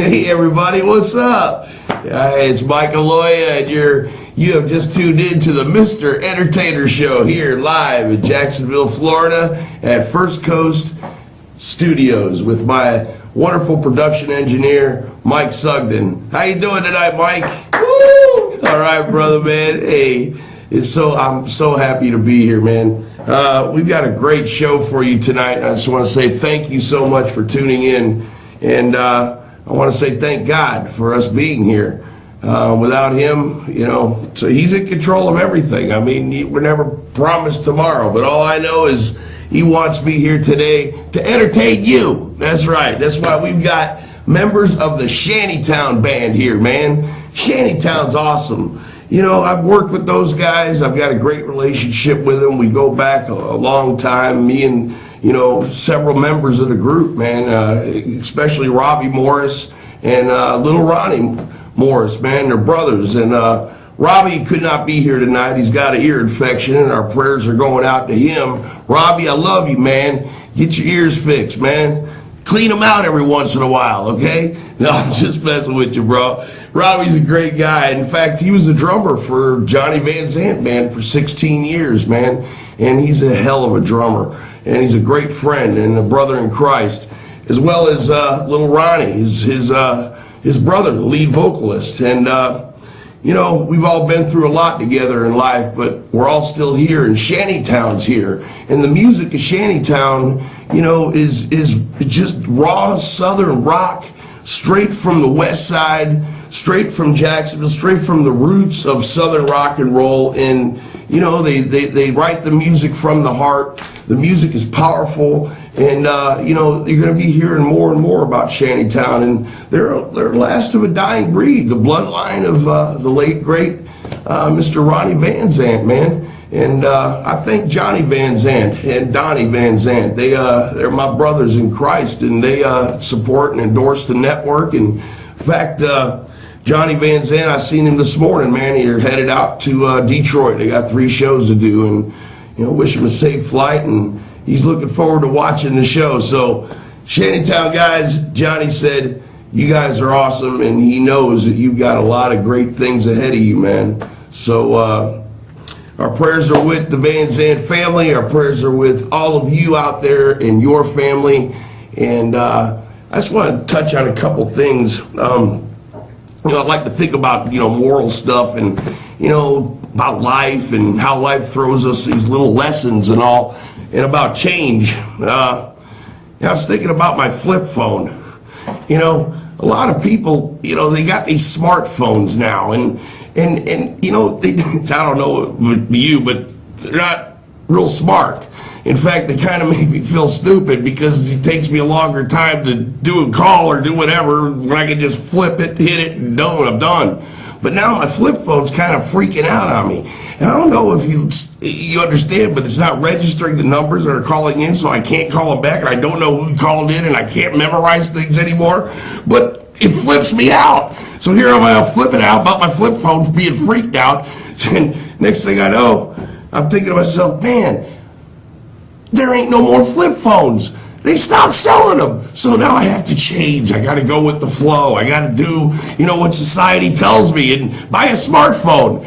Hey everybody, what's up? It's Mike Aloia, and you have just tuned in to the Mr. Entertainer Show here live in Jacksonville, Florida at First Coast Studios with my wonderful production engineer, Mike Sugden. How you doing tonight, Mike? Woo! All right, brother, man. Hey, I'm so happy to be here, man. We've got a great show for you tonight. I just want to say thank you so much for tuning in, and I want to say thank God for us being here. Without him, so he's in control of everything. I mean, we're never promised tomorrow, but all I know is he wants me here today to entertain you. That's right. That's why we've got members of the ShanyTown band here, man. ShanyTown's awesome. I've worked with those guys. I've got a great relationship with them. We go back a long time, me and, several members of the group, man, especially Robbie Morris and little Ronnie Morris, man. They're brothers. And Robbie could not be here tonight. He's got an ear infection, and our prayers are going out to him. Robbie, I love you, man. Get your ears fixed, man. Clean them out every once in a while, okay? No, I'm just messing with you, bro. Robbie's a great guy. In fact, he was a drummer for Johnny Van Zant Band for 16 years, man. And he's a hell of a drummer. And he's a great friend and a brother in Christ. As well as little Ronnie, his brother, the lead vocalist. And, we've all been through a lot together in life, but we're all still here, and ShanyTown's here. And the music of ShanyTown, is just raw Southern rock, straight from the West Side, straight from Jacksonville, straight from the roots of Southern rock and roll. And, they write the music from the heart. The music is powerful. And, you're going to be hearing more and more about ShanyTown. And they're last of a dying breed, the bloodline of the late, great Mr. Ronnie Van Zant, man. And I thank Johnny Van Zant and Donnie Van Zant. They're my brothers in Christ, and they support and endorse the network. And in fact, Johnny Van Zant, I seen him this morning, man. He's headed out to Detroit. They got 3 shows to do, and wish him a safe flight. And he's looking forward to watching the show. So, ShanyTown guys, Johnny said, you guys are awesome, and he knows that you've got a lot of great things ahead of you, man. So, our prayers are with the Van Zant family. Our prayers are with all of you out there and your family. And I just want to touch on a couple things. I like to think about, moral stuff and, about life and how life throws us these little lessons and all, and about change. I was thinking about my flip phone. A lot of people, they got these smartphones now, and I don't know with you, but they're not real smart. In fact, they kind of make me feel stupid because it takes me a longer time to do a call or do whatever when I can just flip it, hit it, and I'm done. But now my flip phone's kind of freaking out on me. And I don't know if you understand, but it's not registering the numbers that are calling in, so I can't call them back, and I don't know who called in, and I can't memorize things anymore. But it flips me out. So here I'm flipping out about my flip phone being freaked out. And next thing I know, I'm thinking to myself, man, there ain't no more flip phones. They stopped selling them. So now I have to change. I got to go with the flow. I got to do, what society tells me and buy a smartphone.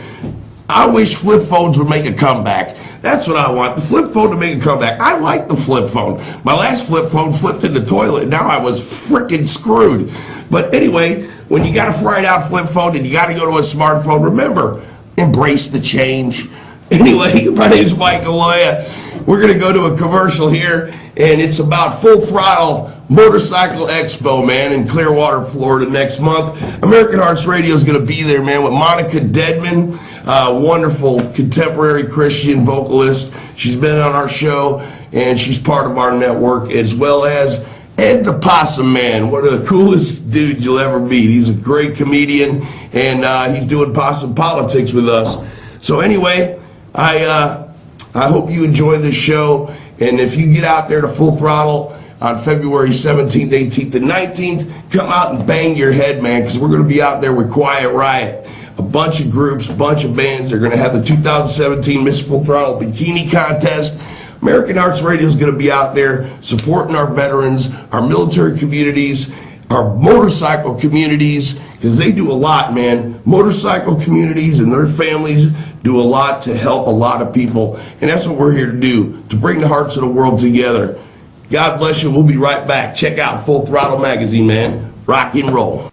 I wish flip phones would make a comeback. That's what I want, the flip phone to make a comeback. I like the flip phone. My last flip phone flipped in the toilet. Now I was freaking screwed. But anyway, when you got a fried out flip phone and you got to go to a smartphone, remember, embrace the change. Anyway, my name's Mike Aloia. We're going to go to a commercial here, and it's about Full Throttle Motorcycle Expo, man, in Clearwater, Florida next month. American Hearts Radio is going to be there, man, with Monica Deadman, wonderful contemporary Christian vocalist. She's been on our show, and she's part of our network, as well as Ed the Possum Man, one of the coolest dudes you'll ever meet. He's a great comedian, and he's doing possum politics with us. So anyway, I hope you enjoy this show, and if you get out there to Full Throttle on February 17th, 18th, and 19th, come out and bang your head, man, because we're going to be out there with Quiet Riot. A bunch of groups, a bunch of bands. They're going to have the 2017 Miss Full Throttle Bikini Contest. American Hearts Radio is going to be out there supporting our veterans, our military communities, our motorcycle communities, because they do a lot, man. Motorcycle communities and their families do a lot to help a lot of people, and that's what we're here to do, to bring the hearts of the world together. God bless you. We'll be right back. Check out Full Throttle Magazine, man. Rock and roll.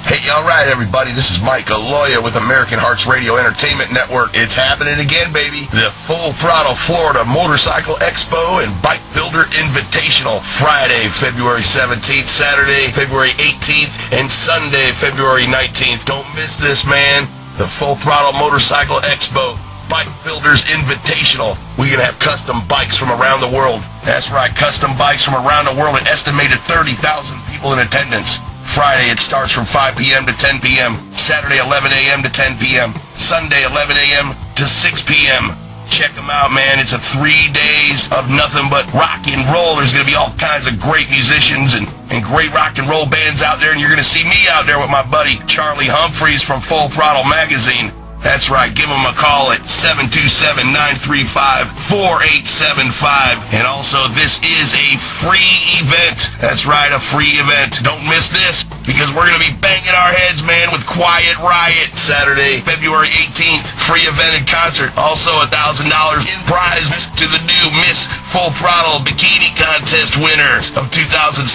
Hey, all right, everybody. This is Mike Aloia with American Hearts Radio Entertainment Network. It's happening again, baby. The Full Throttle Florida Motorcycle Expo and Bike Builder Invitational. Friday, February 17th, Saturday, February 18th, and Sunday, February 19th. Don't miss this, man. The Full Throttle Motorcycle Expo. Bike Builders Invitational. We're going to have custom bikes from around the world. That's right, custom bikes from around the world. An estimated 30,000 people in attendance. Friday, it starts from 5 p.m. to 10 p.m. Saturday, 11 a.m. to 10 p.m. Sunday, 11 a.m. to 6 p.m. Check them out, man. It's a 3 days of nothing but rock and roll. There's going to be all kinds of great musicians and great rock and roll bands out there, and you're going to see me out there with my buddy Charlie Humphreys from Full Throttle Magazine. That's right. Give them a call at 727-935-4875. And also, this is a free event. That's right, a free event. Don't miss this, because we're going to be banging our heads, man, with Quiet Riot. Saturday, February 18th, free event and concert. Also, $1,000 in prizes to the new Miss Full Throttle Bikini Contest winner of 2017.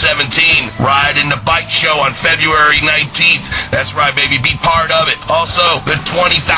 Ride in the bike show on February 19th. That's right, baby. Be part of it. Also, the $20,000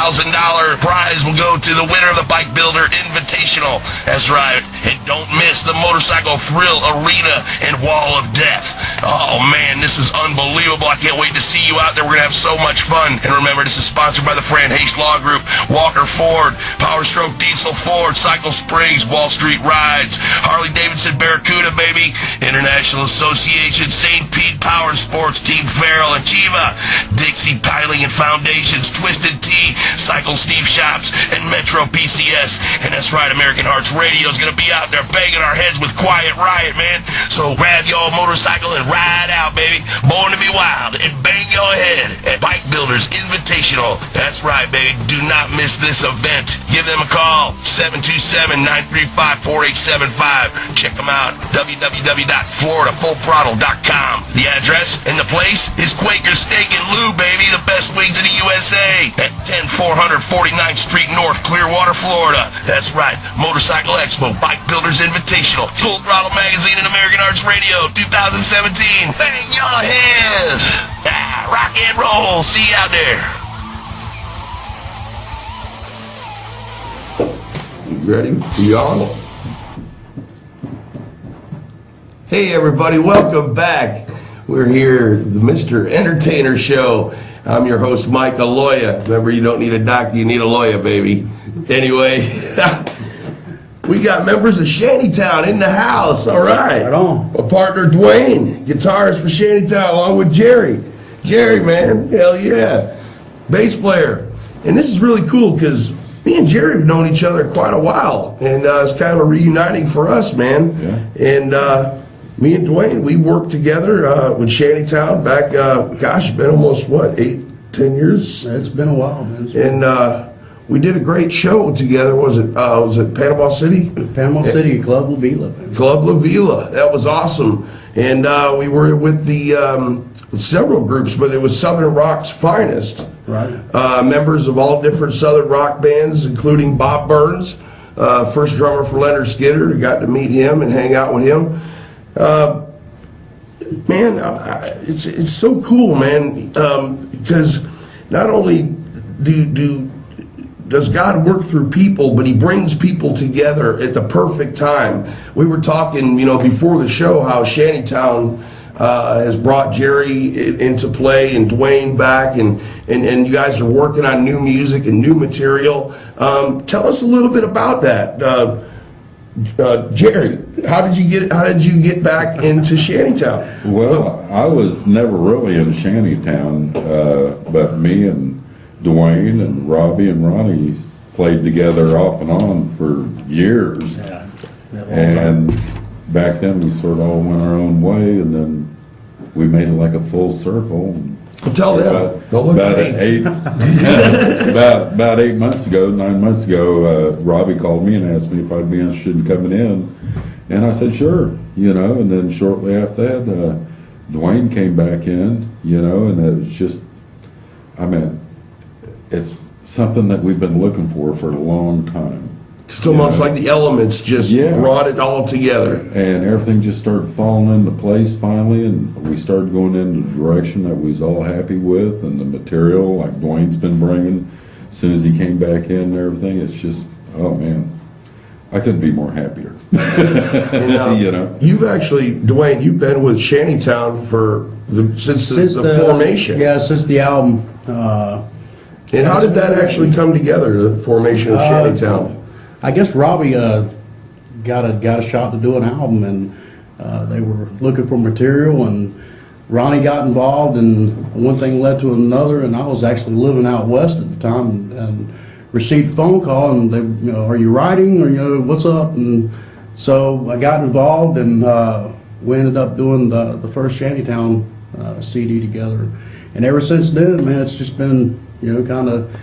prize will go to the winner of the Bike Builder Invitational. That's right. And don't miss the Motorcycle Thrill Arena and Wall of Death. Oh, man, this is unbelievable. I can't wait to see you out there. We're going to have so much fun. And remember, this is sponsored by the Fran Haste Law Group, Walker Ford, Power Stroke Diesel Ford, Cycle Springs, Wall Street Rides, Harley Davidson Barracuda, baby, International Association, St. Pete Power Sports, Team Farrell, Achieva, Dixie Piling and Foundations, Twisted Tea, Cycle Steve Shops, and Metro PCS. And that's right, American Hearts Radio is going to be out there banging our heads with Quiet Riot, man. So grab your motorcycle and ride out, baby. Born to be wild and bang your head at Bike Builders Invitational. That's right, baby. Do not miss this event. Give them a call, 727-935-4875. Check them out, www.floridafullthrottle.com. The address and the place is Quaker Steak and Lube, baby. The best wings in the USA at 10449th Street North, Clearwater, Florida. That's right, Motorcycle Expo, Bike Builders Invitational, Full Throttle Magazine and American Arts Radio 2017. Bang your head! Rock and roll. See you out there. You ready? You on? Hey, everybody, welcome back. We're here, the Mr. Entertainer Show. I'm your host, Mike Aloia. Remember, you don't need a doctor, you need a lawyer, baby. Anyway, we got members of ShanyTown in the house. All right. Right on. My partner, Duane, guitarist for ShanyTown, along with Jerry. Jerry, man, hell yeah. Bass player. And this is really cool because me and Jerry have known each other quite a while. And it's kind of reuniting for us, man. Yeah. And me and Duane, we worked together with ShanyTown back, gosh, it's been almost, what, 8-10 years? It's been a while, man. And we did a great show together. Was it Panama City? Panama City, Club La Vila. Club La Vila. That was awesome. And we were with the several groups, but it was Southern Rock's finest. Right. Members of all different Southern rock bands, including Bob Burns, first drummer for Leonard Skinner. Got to meet him and hang out with him. Man, it's so cool, man, because not only does God work through people, but he brings people together at the perfect time. We were talking, before the show, how ShanyTown has brought Jerry into play and Duane back, and you guys are working on new music and new material. Tell us a little bit about that. Jerry, how did you get back into ShanyTown? Well, I was never really in ShanyTown, but me and Duane and Robbie and Ronnie played together off and on for years. Yeah. And back then we sort of all went our own way, and then we made it like a full circle. Tell them. About 9 months ago, Robbie called me and asked me if I'd be interested in coming in And I said, sure, you know, and then shortly after that, Duane came back in, you know, and it was just, I mean, it's something that we've been looking for a long time. It's almost like the elements just brought it all together. And everything just started falling into place finally, and we started going in the direction that we was all happy with, and the material, like Duane's been bringing, as soon as he came back in and everything, it's just, oh man, I couldn't be more happier. And, you know, you've actually, Duane, you've been with ShanyTown since the formation. Yeah, since the album. And how did that actually come together, the formation of ShanyTown? I guess Robbie got a shot to do an album, and they were looking for material, and Ronnie got involved, and one thing led to another, and I was actually living out west at the time, and received a phone call, and they, you know, are you writing, or, you know, what's up? And so I got involved, and we ended up doing the first ShanyTown CD together, and ever since then, man, it's just been, you know, kind of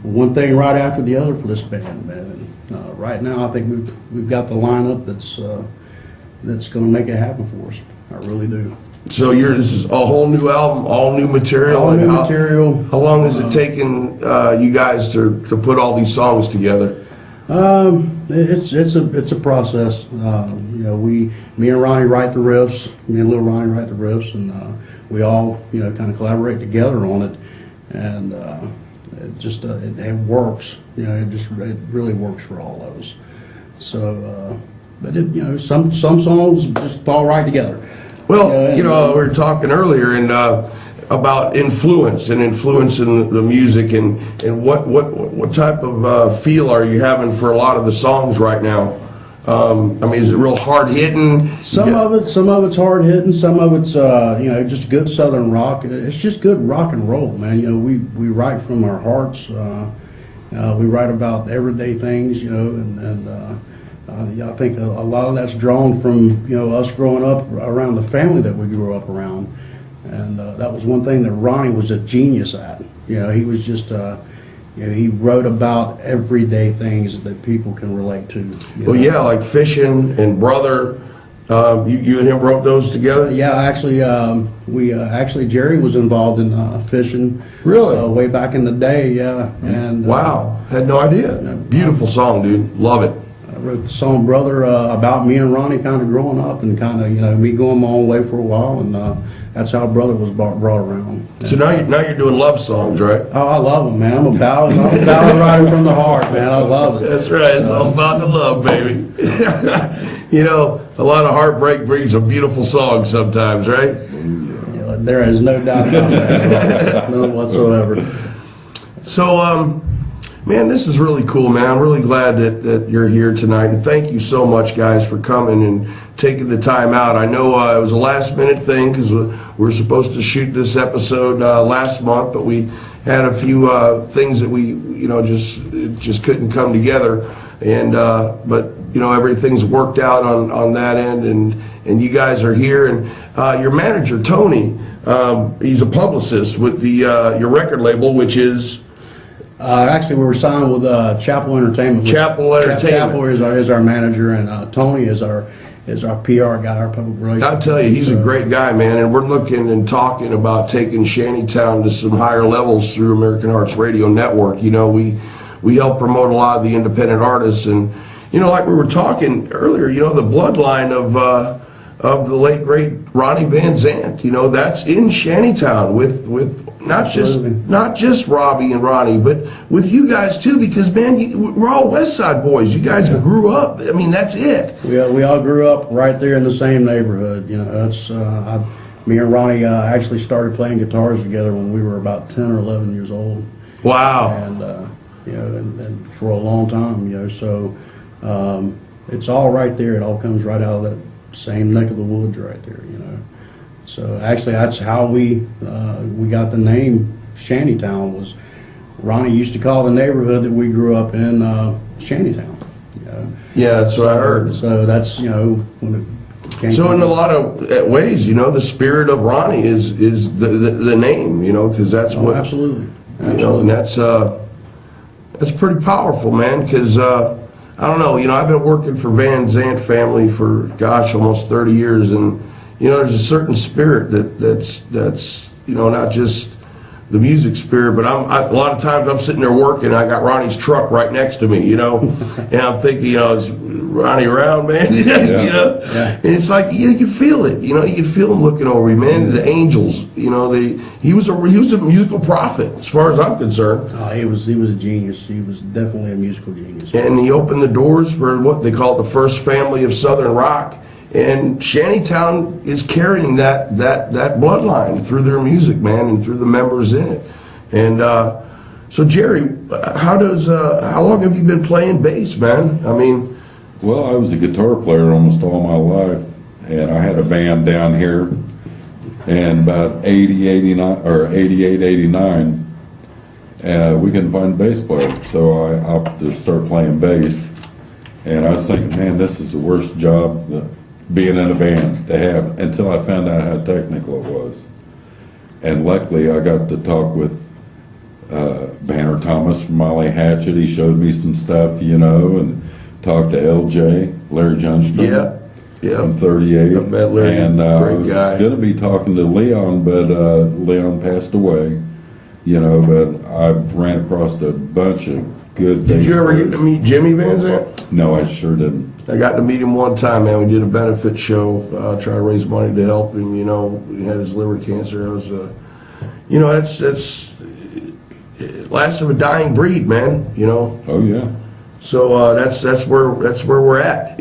one thing right after the other for this band, man. And right now, I think we've got the lineup that's going to make it happen for us. I really do. So this is a whole new album, all new material. All new material. How long has it taken you guys to put all these songs together? It's a process. You know, me and Ronnie write the riffs. Me and Lil Ronnie write the riffs, and we all, you know, kind of collaborate together on it. And it works. You know, it really works for all of us. So, but you know, some songs just fall right together. Well, you know, we were talking earlier about influence and influence in the music, and what type of feel are you having for a lot of the songs right now? I mean, is it real hard hitting? Some of it's hard hitting. Some of it's you know, just good Southern rock. It's just good rock and roll, man. You know, we write from our hearts. We write about everyday things, you know, and I think a lot of that's drawn from, you know, us growing up around the family that we grew up around, and that was one thing that Ronnie was a genius at. You know, he was just. You know, he wrote about everyday things that people can relate to. Well, yeah, like fishing and Brother. You and him wrote those together? Yeah, actually, actually Jerry was involved in fishing. Really? Way back in the day, yeah. And wow, had no idea. Beautiful song, dude. Love it. I wrote the song "Brother" about me and Ronnie kind of growing up, and kind of, you know, me going my own way for a while, and that's how "Brother" was brought around. So now you're doing love songs, right? Oh, I love them, man. I'm a ballad writer from the heart, man. I love it. That's right. It's all about the love, baby. You know, a lot of heartbreak brings a beautiful song sometimes, right? Yeah, there is no doubt about that. None whatsoever. So, man, this is really cool, man. I'm really glad that you're here tonight, and thank you so much, guys, for coming and taking the time out. I know it was a last-minute thing because we were supposed to shoot this episode last month, but we had a few things that we, you know, just couldn't come together. And but you know, everything's worked out on that end, and you guys are here. And your manager Tony, he's a publicist with the your record label, which is. Actually, we were signed with Chapel Entertainment. Chapel Entertainment. Chapel is our manager, and Tony is our PR guy, our public relations. I'll tell you, he's a great guy, man, and we're looking and talking about taking ShanyTown to some higher levels through American Arts Radio Network. You know, we help promote a lot of the independent artists, and you know, like we were talking earlier, you know, the bloodline of the late great Ronnie Van Zant, you know, that's in ShanyTown with not just Robbie and Ronnie, but with you guys too, because man, we're all West Side boys. You guys grew up. I mean, that's it. We all grew up right there in the same neighborhood. You know, that's me and Ronnie actually started playing guitars together when we were about 10 or 11 years old. Wow. And you know, and for a long time, you know, so it's all right there. It all comes right out of that same neck of the woods right there, you know. So actually, that's how we got the name ShanyTown. Was Ronnie used to call the neighborhood that we grew up in ShanyTown. You know? Yeah, that's what I heard. So that's, you know, when it came. So in a lot of ways, you know, the spirit of Ronnie is the name, you know, because that's what absolutely. You know, and that's pretty powerful, man. Because I don't know. I've been working for Van Zant family for, gosh, almost 30 years, and there's a certain spirit that's not just the music spirit, but a lot of times I'm sitting there working. I got Ronnie's truck right next to me, and I'm thinking, is Ronnie around, man? Yeah. And it's like you can feel it, you can feel him looking over you, man. The angels, he was a musical prophet as far as I'm concerned. Oh, he was a genius. He was definitely a musical genius. And he opened the doors for what they call the first family of Southern rock. And ShanyTown is carrying that bloodline through their music, man, and through the members in it. And so, Jerry, how long have you been playing bass, man? I mean, well, I was a guitar player almost all my life, and I had a band down here. And about 88, 89, we couldn't find a bass player, so I opted to start playing bass. And I was thinking, man, this is the worst job being in a band to have, until I found out how technical it was. And luckily I got to talk with Banner Thomas from Molly Hatchet. He showed me some stuff, and talked to LJ, Larry Johnstone from 38. I met Larry, and great I was guy. going to be talking to Leon, but Leon passed away, but I've ran across a bunch of good bass did you ever get players. to meet Jimmy Van Zant? No, I sure didn't. I got to meet him one time, man. We did a benefit show, try to raise money to help him. He had his liver cancer. It was, that's last of a dying breed, man. Oh yeah. So that's where we're at.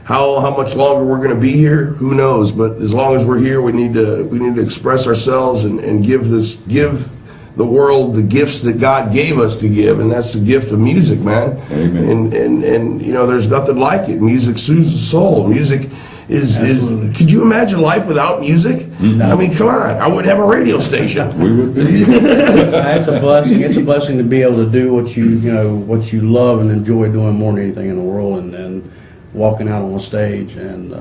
How much longer we're going to be here, who knows? But as long as we're here, we need to express ourselves and give the world the gifts that God gave us to give, and that's the gift of music, man. Amen. And there's nothing like it. Music soothes the soul. Music is could you imagine life without music? No. I mean, come on. I wouldn't have a radio station. We would be. It's a blessing. It's a blessing to be able to do what you love and enjoy doing more than anything in the world, and walking out on a stage and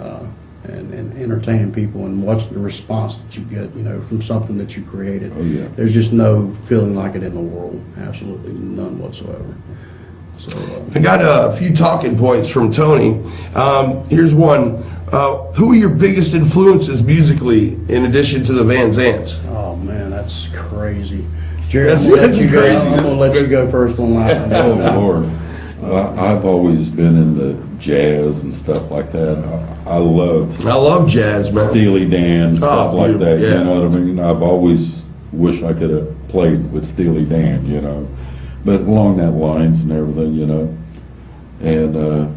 entertaining people and watching the response that you get, from something that you created. Oh, yeah. There's just no feeling like it in the world. Absolutely none whatsoever. So I got a few talking points from Tony. Here's one. Who are your biggest influences musically in addition to the Van Zants? oh man, that's crazy. Jerry, That's I'm gonna let you go. crazy. I'm gonna let you go first on that. Oh Lord, I've always been into jazz and stuff like that. I love jazz, man. Steely Dan, stuff like that. yeah. You know what I mean? I've always wished I could have played with Steely Dan, but along that lines and everything, and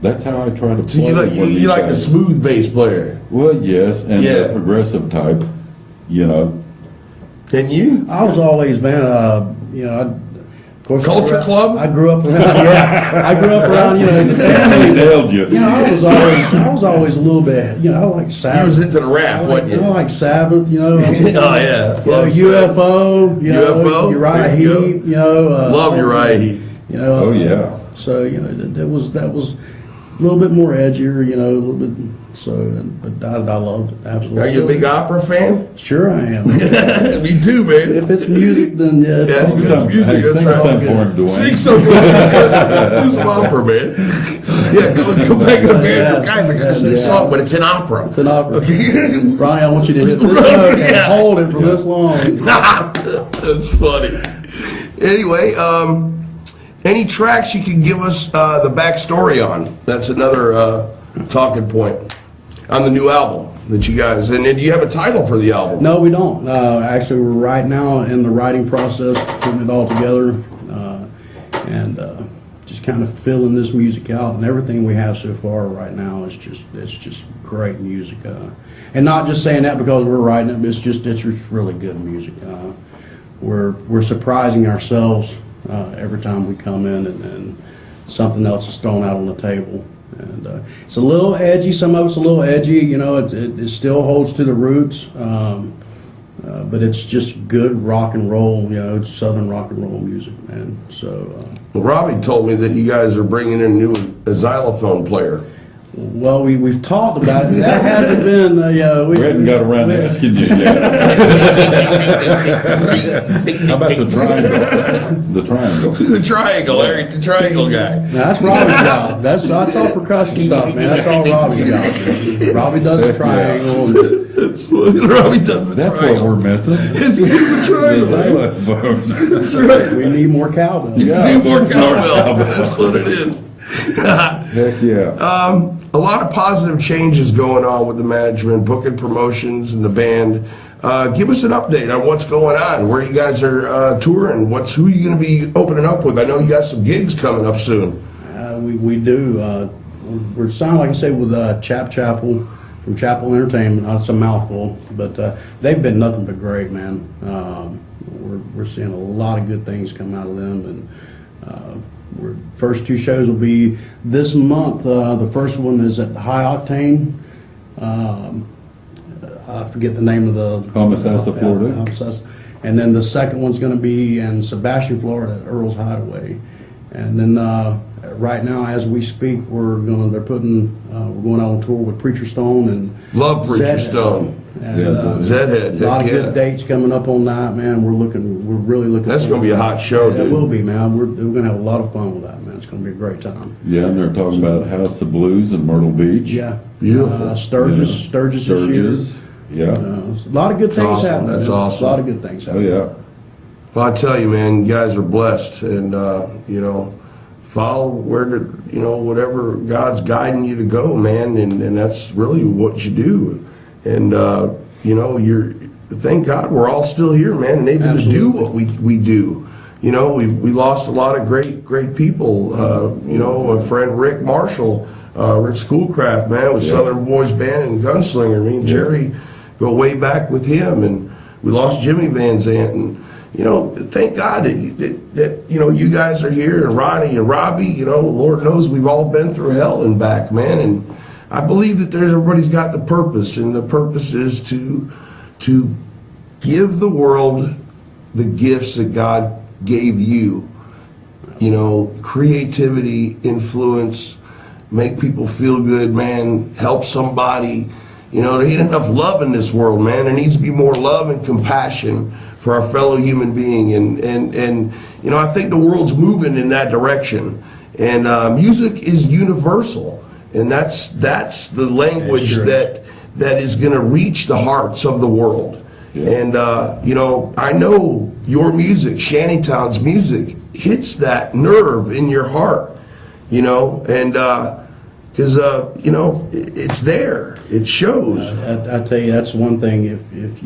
that's how I try to So play. you like the smooth bass player. Well, yes, and Yeah. the progressive type, And you? I was always, man, of course, Culture Club? I grew up around, I grew up around, the He family. nailed you. I was always a little bit, I like Sabbath. You was into the rap, wasn't you? I like Sabbath, Oh yeah. Love UFO, UFO, Uriah there you Heep, Love Uriah Heep. Oh yeah. So that was a little bit more edgier, a little bit. So, but I loved it absolutely. Are you a big opera fan? Sure, I am. Me too, man. If it's music, then yes. Yeah, Sing it's some, music, hey, that's sing right. some for him, Duane. Sing some. Do some opera, man. Yeah, go back to the band. Guys, I got this new song, but it's an opera. It's an opera. Okay. Ronnie, I want you to hit this note and hold it for this long. That's funny. Anyway, any tracks you can give us the backstory on? That's another talking point on the new album that you guys. And do you have a title for the album? No, we don't. Actually, we're right now in the writing process, putting it all together, and just kind of filling this music out. And everything we have so far right now is just great music. And not just saying that because we're writing it, but it's just really good music. We're surprising ourselves every time we come in, and something else is thrown out on the table. And it's a little edgy. Some of it's a little edgy. It still holds to the roots, but it's just good rock and roll. It's Southern rock and roll music, man. So Well, Robbie told me that you guys are bringing in a new xylophone player. Well, we've talked about it. That hasn't been. We hadn't got around to asking you yet. How about the triangle? The triangle. The triangle, Eric, the triangle guy. Now, that's Robbie's job. That's all percussion stuff, man. That's all Robbie's job. Robbie does the triangle. That's what Robbie does. That's what we're missing. It's the triangle. That's right. We need more cowbell. You need more cowbell. That's what it is. Heck yeah. A lot of positive changes going on with the management, booking promotions, and the band. Give us an update on what's going on, where you guys are touring, who are you going to be opening up with? I know you got some gigs coming up soon. We do. We're signed, like I say, with Chapel from Chapel Entertainment. That's a mouthful, but they've been nothing but great, man. We're seeing a lot of good things come out of them, and first 2 shows will be this month. The first one is at High Octane. I forget the name of the... Homosassa, Florida. Homosassa. And then the second one's going to be in Sebastian, Florida at Earl's Hideaway. And then right now, as we speak, we're going on tour with Preacher Stone and Love Preacher Stone. And, Zedhead. A lot of good dates coming up on that, man. We're really looking. That's going to be a hot show, dude. It will be, man. We're going to have a lot of fun with that, man. It's going to be a great time. Yeah, and they're talking about House of Blues in Myrtle Beach. Yeah, beautiful. Sturgis this year. Yeah, a lot of good things happening. That's awesome. A lot of good things happening. Oh yeah. Well, I tell you, man, you guys are blessed, and follow whatever God's guiding you to go, man, and that's really what you do. And thank God we're all still here, man, and able to do what we do. We lost a lot of great people. My friend Rick Marshall, Rick Schoolcraft, man, with Southern Boys Band and Gunslinger. Me and Jerry go way back with him, and we lost Jimmy Van Zant, and thank God that you guys are here, and Ronnie and Robbie. Lord knows we've all been through hell and back, man, and I believe that everybody's got the purpose, and the purpose is to give the world the gifts that God gave you. Creativity, influence, make people feel good, man, help somebody. There ain't enough love in this world, man. There needs to be more love and compassion for our fellow human being, and I think the world's moving in that direction. And music is universal, and that's the language that is going to reach the hearts of the world. Yeah. And I know your music, ShanyTown's music, hits that nerve in your heart, and because it's there, it shows. I tell you, that's one thing. If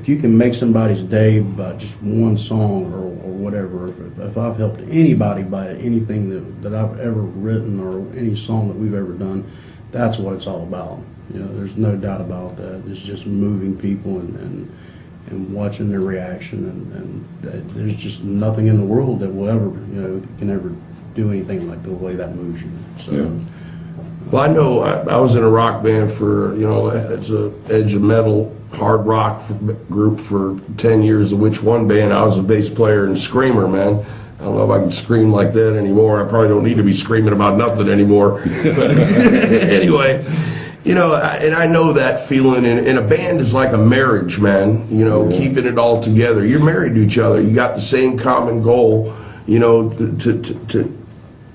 you can make somebody's day by just one song or whatever, if I've helped anybody by anything that I've ever written or any song that we've ever done, that's what it's all about. There's no doubt about that. It's just moving people and watching their reaction, and there's just nothing in the world that will ever, can ever do anything like the way that moves you. So. Yeah. Well, I know I was in a rock band for, it's a edge of metal, hard rock group for 10 years, of which one band I was a bass player and screamer, man. I don't know if I can scream like that anymore. I probably don't need to be screaming about nothing anymore. But anyway, and I know that feeling, and a band is like a marriage, man, keeping it all together. You're married to each other. You got the same common goal,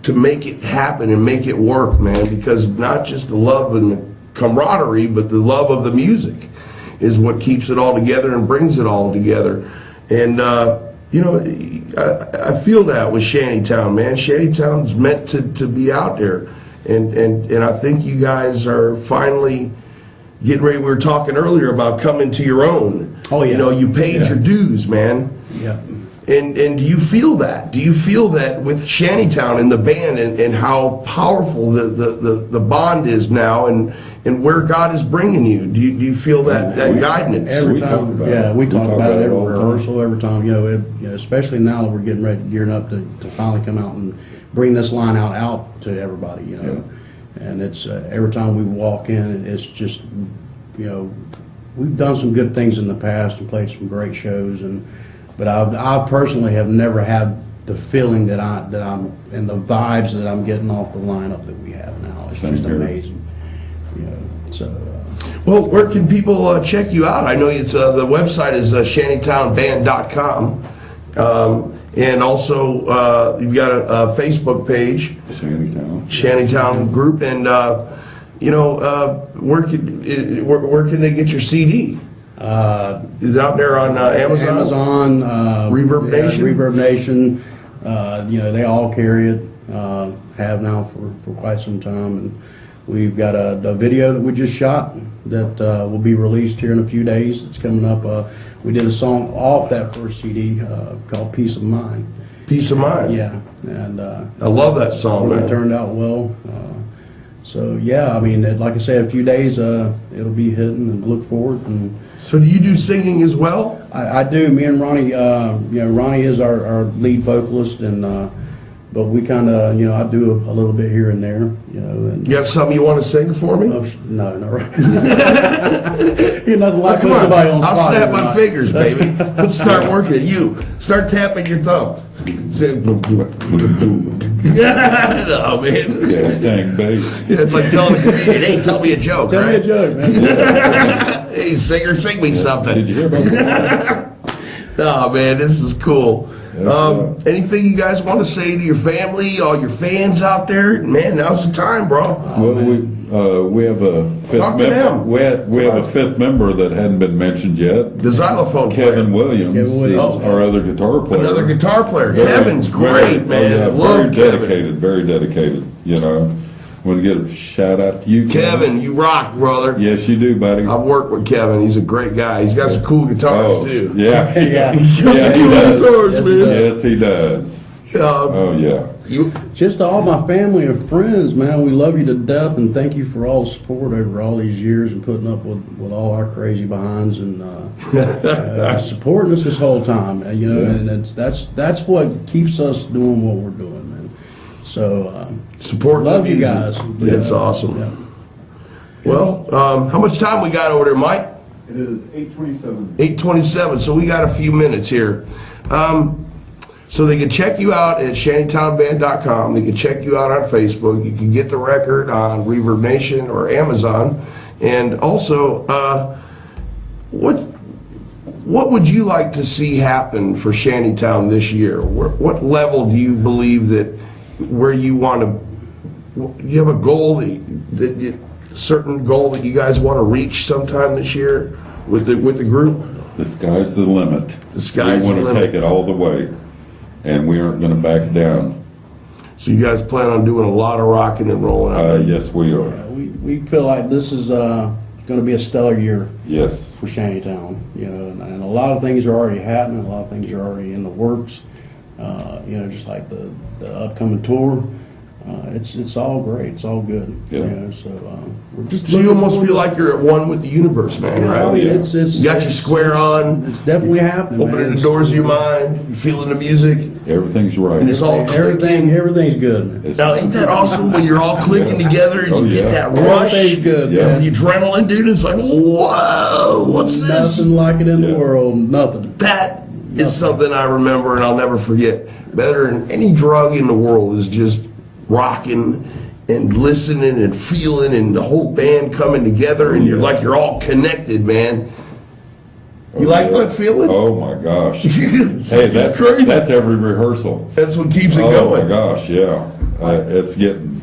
to make it happen and make it work, man, because not just the love and the camaraderie, but the love of the music is what keeps it all together and brings it all together. And, I feel that with ShanyTown, man. ShanyTown's meant to be out there. And I think you guys are finally getting ready. We were talking earlier about coming to your own. Oh, yeah. You paid your dues, man. Yeah. And do you feel that? Do you feel that with ShanyTown and the band and how powerful the bond is now and where God is bringing you? Do you feel that guidance? Every time, we talk about it every rehearsal, every time. Especially now that we're gearing up to finally come out and bring this line out to everybody. Yeah. And it's every time we walk in, it's just we've done some good things in the past and played some great shows, but I personally have never had the feeling that I'm and the vibes that I'm getting off the lineup that we have now. It's Same just here. amazing. You know, so. Well, where can people check you out? I know it's the website is ShanyTownBand.com, and also you've got a Facebook page, ShanyTown. ShanyTown Group, and where can they get your CD? Is it out there on Amazon? Amazon, Reverb Nation? Reverb Nation. They all carry it. Have now for quite some time, and we've got a video that we just shot that will be released here in a few days. It's coming up. We did a song off that first CD called "Peace of Mind." Peace of Mind. Yeah, and I love that song, it man. turned out well. So yeah, I mean, like I say, a few days it'll be hitting, and look forward. And So do you do singing as well? I do. Me and Ronnie, Ronnie is our lead vocalist, and but we kind of, I do a little bit here and there, And You got something you want to sing for me? no, not right. You're nothing like Come putting on, somebody on I'll spot snap here, my Mike. fingers, baby. Let's start working. You start tapping your thumb. Say, no, man. Yeah, sang bass. Yeah, it's like telling a comedian, "Hey, tell me a joke." Tell me a right? joke, man. Hey, singer, sing me Did something. you hear about that? Oh man, this is cool. Yes, Anything you guys want to say to your family, all your fans out there? Man, now's the time, bro. Well, we have a fifth Talk to member. them. We have a fifth member that hadn't been mentioned yet. The xylophone Kevin player. Williams, Kevin Williams. is our other guitar player. Another guitar player. Very- Kevin's great, very- man. oh, yeah, Love very Kevin. dedicated. Very dedicated. Want to give a shout out to you, Kevin, you rock, brother. Yes, you do, buddy. I've worked with Kevin. He's a great guy. He's got some cool guitars too. Yeah. Yeah. He's got Yeah, some he cool does. guitars, Yes, he man. Yes, he does. Oh, yeah. You, Just to all my family and friends, man, we love you to death, and thank you for all the support over all these years and putting up with all our crazy behinds and supporting us this whole time. And that's what keeps us doing what we're doing, man. So support love the you music. guys. It's awesome. Yeah. Well, how much time we got over there, Mike? It is 8:27. 8:27. So we got a few minutes here. So they can check you out at ShanyTownBand.com. They can check you out on Facebook. You can get the record on Reverb Nation or Amazon. And also, what would you like to see happen for ShanyTown this year? What level do you believe that where you want to? You have a goal certain goal that you guys want to reach sometime this year with the group? The sky's the limit. The sky's we the want to limit. take it all the way, and we aren't going to back down. So you guys plan on doing a lot of rocking and rolling out there? Yes, we are. We feel like this is going to be a stellar year Yes. for ShanyTown, and a lot of things are already happening. A lot of things are already in the works. Just like the upcoming tour. It's all great. It's all good. Yeah. So we're just. So you almost feel like you're at one with the universe, man, I right? mean, yeah. it's You got your square on, It's definitely happening. opening man. the doors of your mind, you feeling the music, Everything's right. and it's all clicking. Everything's good. Man. It's- Now, ain't that awesome when you're all clicking together and Oh, you get yeah. that rush? Everything's good. Yeah. Man. The adrenaline, dude, it's like, whoa, what's this? Nothing like it in Yeah. the world. Nothing. That is something I remember and I'll never forget. Better than any drug in the world is just rocking and listening and feeling and the whole band coming together and you're like you're all connected, man. You like that feeling? Oh my gosh! It's, Hey, it's crazy. that's every rehearsal. That's what keeps it Oh going. my gosh! Yeah, it's getting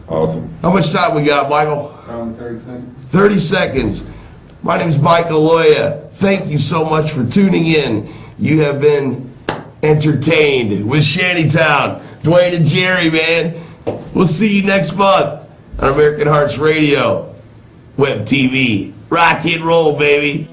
awesome. How much time we got, Michael? Around 30 seconds. 30 seconds. My name is Mike Aloia. Thank you so much for tuning in. You have been entertained with ShanyTown. Duane and Jerry, man. We'll see you next month on American Hearts Radio, Web TV. Rock and roll, baby.